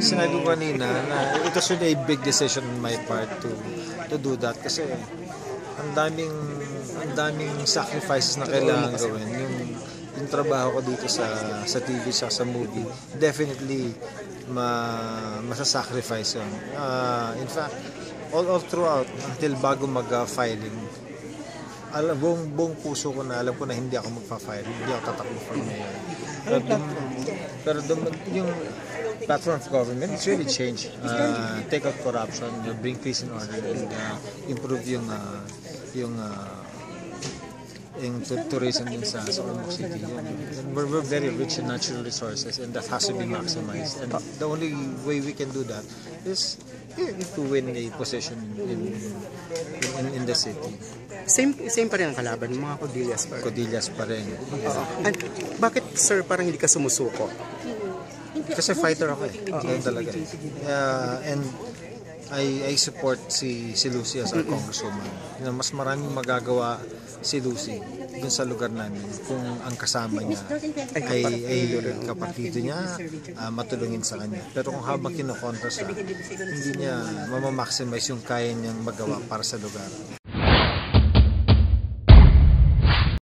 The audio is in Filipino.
sinabi ko kanina na it was really a big decision on my part to do that kasi ang daming sacrifices na kailangan gawin. Yung trabaho ko dito sa TV sa movie, definitely masasacrifice yun. In fact, all throughout until bago mag-filing, buong puso ko na alam ko na hindi ako magpa-file, hindi ako tatakbo for mayor. Pero yung platform of government, it's really changed. Take out corruption, bring peace and order, and improve yung tourism din sa Ormoc City. We're very rich in natural resources and that has to be maximized. And the only way we can do that is if we win a position in the city. Same pa rin ang kalaban, mga Codillas pa rin. Codillas pa rin. And bakit, sir, parang hindi ka sumusuko? Kasi fighter ako eh. Ganun talaga eh. And I support si Lucy as our congresswoman. Mas maraming magagawa si Lucy dun sa lugar namin kung ang kasama niya ay kapatido niya, matulungin sa kanya. Pero kung habang kinokontra siya, hindi niya mamamaximize yung kaya niyang magawa para sa lugar.